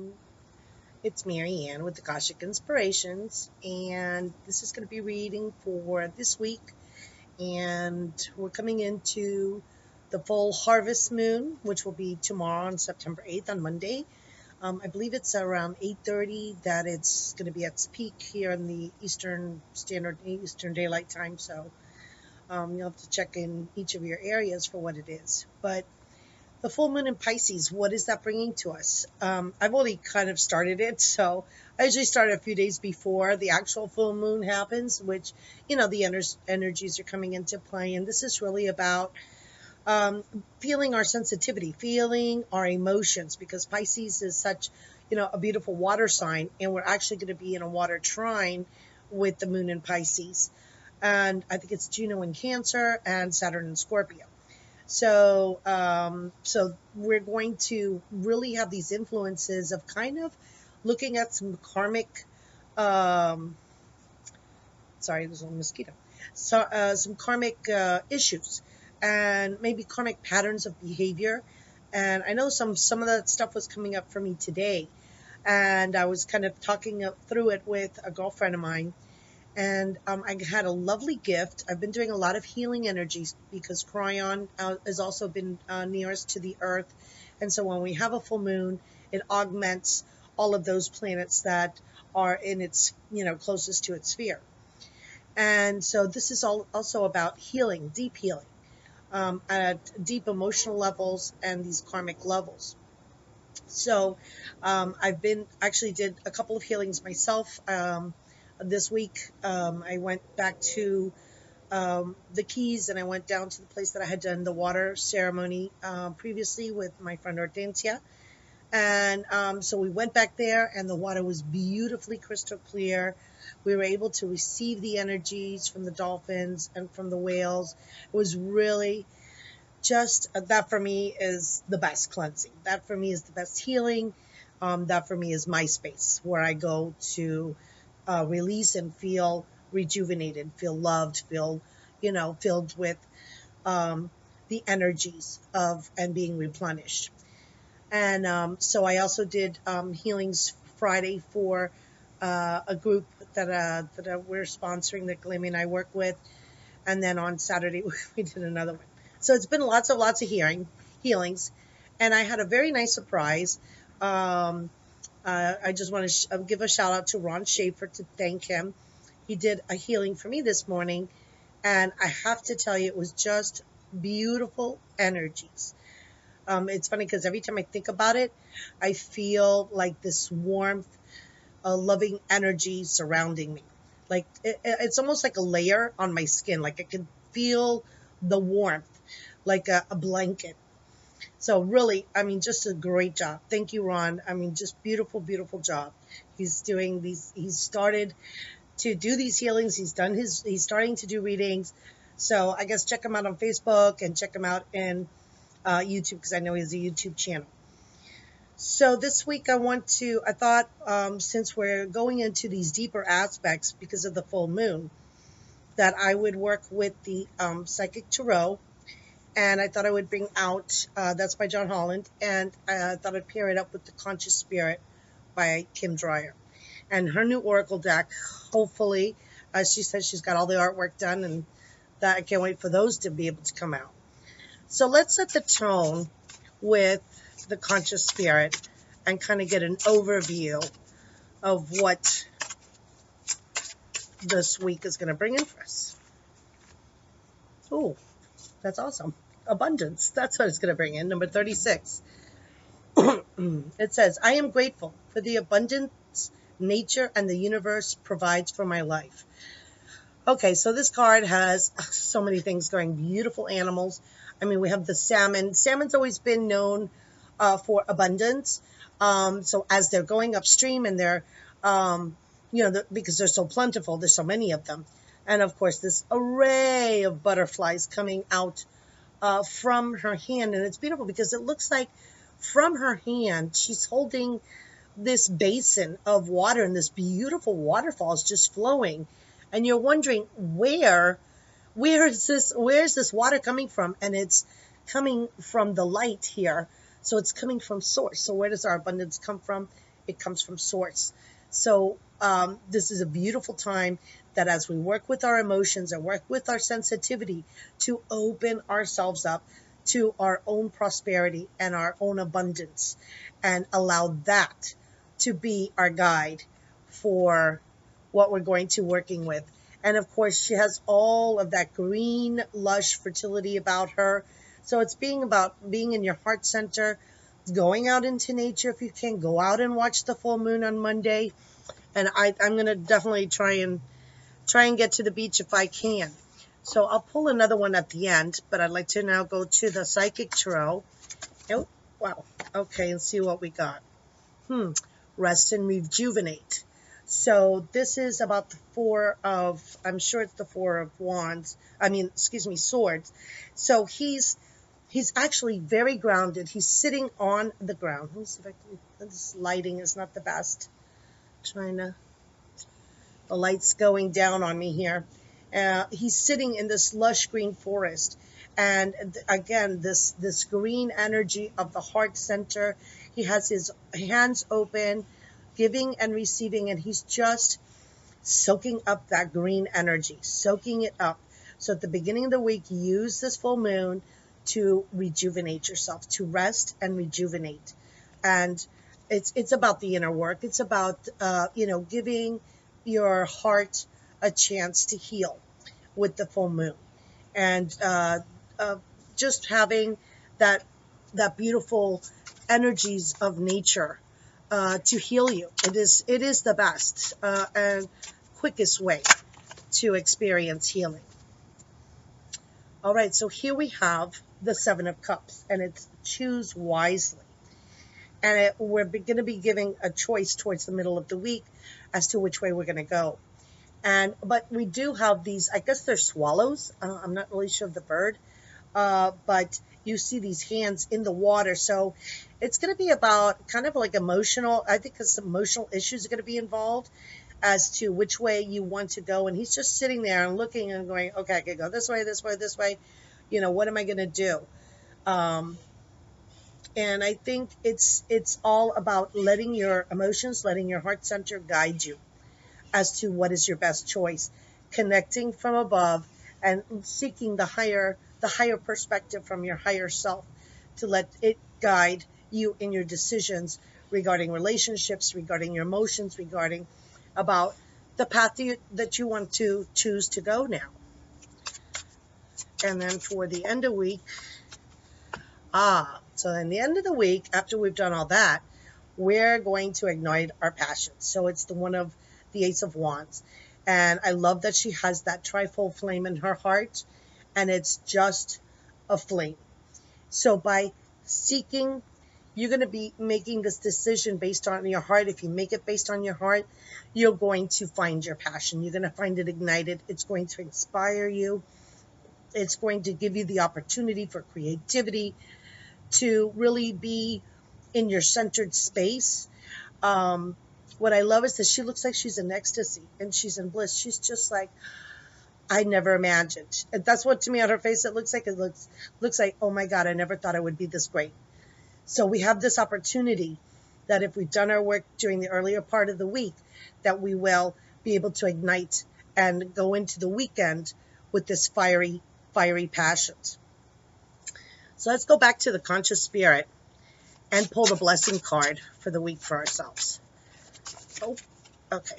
everyone. It's Mary Ann with Akashic Inspirations, and this is going to be reading for this week. And we're coming into the full harvest moon, which will be tomorrow on September 8th on Monday. I believe it's around 8:30 that it's going to be at its peak here in the Eastern Daylight Time. So you'll have to check in each of your areas for what it is. But the full moon in Pisces, what is that bringing to us? I've already kind of started it, so I usually start a few days before the actual full moon happens, which, the energies are coming into play. And this is really about feeling our sensitivity, feeling our emotions, because Pisces is such, a beautiful water sign, and we're actually going to be in a water trine with the moon in Pisces. And I think it's Juno in Cancer and Saturn in Scorpio. So we're going to really have these influences of kind of looking at some karmic, sorry, there's a little mosquito. So some karmic issues and maybe karmic patterns of behavior. And I know some of that stuff was coming up for me today, and I was kind of talking through it with a girlfriend of mine. And I had a lovely gift. I've been doing a lot of healing energies because Cryon has also been nearest to the Earth. And so when we have a full moon, it augments all of those planets that are in its, closest to its sphere. And so this is also about healing, deep healing, at deep emotional levels and these karmic levels. So I've been actually did a couple of healings myself. This week, I went back to the Keys, and I went down to the place that I had done the water ceremony previously with my friend Hortensia. And so we went back there, and the water was beautifully crystal clear. We were able to receive the energies from the dolphins and from the whales. It was really just that for me is the best cleansing. That for me is the best healing. That for me is my space where I go to release and feel rejuvenated, feel loved, feel, filled with the energies of and being replenished. And so I also did healings Friday for a group that we're sponsoring, that Glammy and I work with. And then on Saturday, we did another one. So it's been lots of healings. And I had a very nice surprise. I just want to give a shout out to Ron Schaefer to thank him. He did a healing for me this morning, and I have to tell you, it was just beautiful energies. It's funny because every time I think about it, I feel like this warmth, loving energy surrounding me. Like it's almost like a layer on my skin. Like I can feel the warmth, like a blanket. So really, just a great job. Thank you, Ron. Just beautiful, beautiful job. He's started to do these healings. He's starting to do readings. So I guess check him out on Facebook and check him out in YouTube, because I know he has a YouTube channel. So this week I thought since we're going into these deeper aspects because of the full moon, that I would work with the Psychic Tarot. And I thought I would bring out, that's by John Holland, and I thought I'd pair it up with The Conscious Spirit by Kim Dreyer. And her new Oracle deck, hopefully, she says she's got all the artwork done, and that I can't wait for those to be able to come out. So let's set the tone with The Conscious Spirit and kind of get an overview of what this week is going to bring in for us. Oh, that's awesome. Abundance. That's what it's going to bring in. Number 36. It says, I am grateful for the abundance nature and the universe provides for my life. Okay, so this card has so many things going. Beautiful animals. We have the salmon. Salmon's always been known for abundance. So as they're going upstream and they're, because they're so plentiful, there's so many of them. And of course, this array of butterflies coming out from her hand. And it's beautiful because it looks like from her hand, she's holding this basin of water, and this beautiful waterfall is just flowing. And you're wondering, where is this water coming from? And it's coming from the light here. So it's coming from source. So where does our abundance come from? it comes from source. So this is a beautiful time that as we work with our emotions and work with our sensitivity to open ourselves up to our own prosperity and our own abundance, and allow that to be our guide for what we're going to working with. And of course, she has all of that green, lush fertility about her. So it's being about being in your heart center, going out into nature if you can, go out and watch the full moon on Monday. And I'm going to definitely try and get to the beach if I can. So I'll pull another one at the end, but I'd like to now go to the Psychic Tarot. Oh, wow. Okay, and see what we got. Rest and rejuvenate. So this is about the four of, I'm sure it's the Four of Wands. Swords. So he's actually very grounded. He's sitting on the ground. Let me see if I can, this lighting is not the best. The light's going down on me here. He's sitting in this lush green forest. And again, this green energy of the heart center. He has his hands open, giving and receiving, and he's just soaking up that green energy, soaking it up. So at the beginning of the week, use this full moon to rejuvenate yourself, to rest and rejuvenate. And it's about the inner work. It's about, giving your heart a chance to heal with the full moon. And just having that beautiful energies of nature to heal you. It is the best and quickest way to experience healing. All right, so here we have the Seven of Cups, and it's choose wisely. And we're going to be giving a choice towards the middle of the week as to which way we're going to go. But we do have these, I guess they're swallows. I'm not really sure of the bird. But you see these hands in the water. So it's going to be about kind of like emotional, I think some emotional issues are going to be involved as to which way you want to go. And he's just sitting there and looking and going, okay, I could go this way, this way, this way. What am I going to do? And I think it's all about letting your emotions, letting your heart center guide you as to what is your best choice, connecting from above and seeking the higher perspective from your higher self to let it guide you in your decisions regarding relationships, regarding your emotions, regarding about the path that you want to choose to go now. And then for the end of week, so in the end of the week, after we've done all that, we're going to ignite our passions. So it's the one of the Ace of Wands. And I love that she has that trifold flame in her heart, and it's just a flame. So by seeking, you're going to be making this decision based on your heart. If you make it based on your heart, you're going to find your passion. You're going to find it ignited. It's going to inspire you. It's going to give you the opportunity for creativity, to really be in your centered space. What I love is that she looks like she's in ecstasy and she's in bliss. She's just like, I never imagined. And that's what to me on her face it looks like. It looks like, oh my God, I never thought I would be this great. So we have this opportunity that if we've done our work during the earlier part of the week, that we will be able to ignite and go into the weekend with this fiery passions. So let's go back to the conscious spirit and pull the blessing card for the week for ourselves. Oh, okay.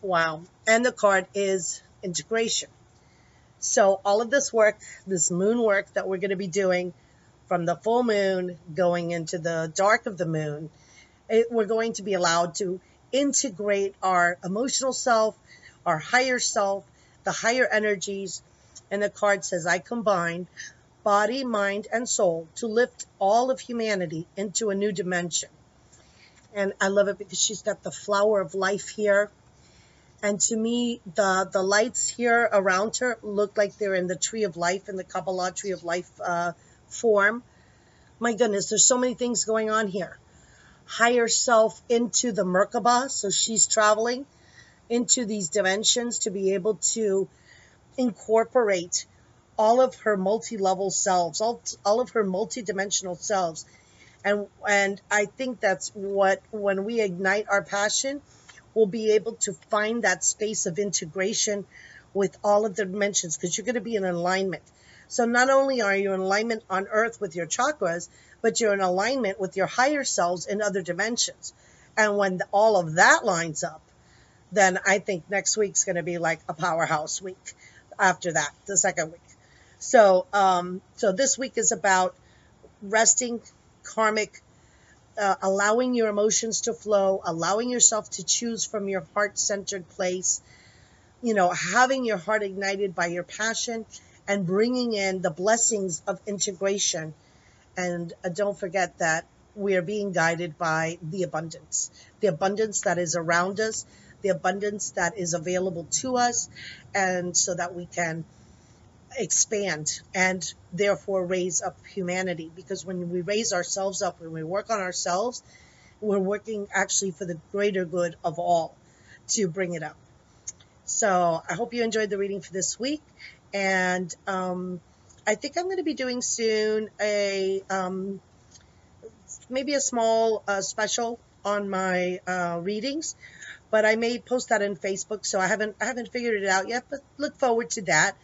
Wow. And the card is integration. So all of this work, this moon work that we're going to be doing from the full moon going into the dark of the moon, we're going to be allowed to integrate our emotional self, our higher self, the higher energies. And the card says, I combine body, mind, and soul to lift all of humanity into a new dimension. And I love it because she's got the flower of life here. And to me, the lights here around her look like they're in the tree of life, in the Kabbalah tree of life form. My goodness, there's so many things going on here. Higher self into the Merkaba, so she's traveling into these dimensions to be able to incorporate all of her multi-level selves, all of her multi-dimensional selves, And I think that's what, when we ignite our passion, we'll be able to find that space of integration with all of the dimensions, because you're going to be in alignment. So not only are you in alignment on earth with your chakras, but you're in alignment with your higher selves in other dimensions. And when all of that lines up, then I think next week's going to be like a powerhouse week after that, the second week. So this week is about resting, karmic, allowing your emotions to flow, allowing yourself to choose from your heart-centered place, having your heart ignited by your passion, and bringing in the blessings of integration. And don't forget that we are being guided by the abundance that is around us, the abundance that is available to us, and so that we can expand and therefore raise up humanity. Because when we raise ourselves up, when we work on ourselves, we're working actually for the greater good of all to bring it up. So I hope you enjoyed the reading for this week. And I think I'm going to be doing soon maybe a small special on my readings, but I may post that in Facebook. So I haven't figured it out yet, but look forward to that.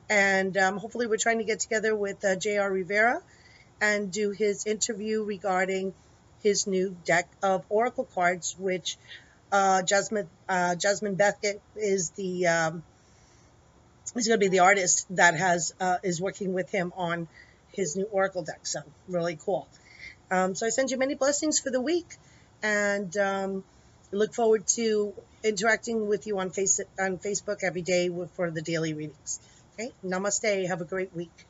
And hopefully we're trying to get together with J.R. Rivera and do his interview regarding his new deck of oracle cards, which Jasmine Beckett is going to be the artist that is working with him on his new oracle deck. So really cool. So I send you many blessings for the week, and look forward to interacting with you on Facebook every day for the daily readings. Okay, namaste. Have a great week.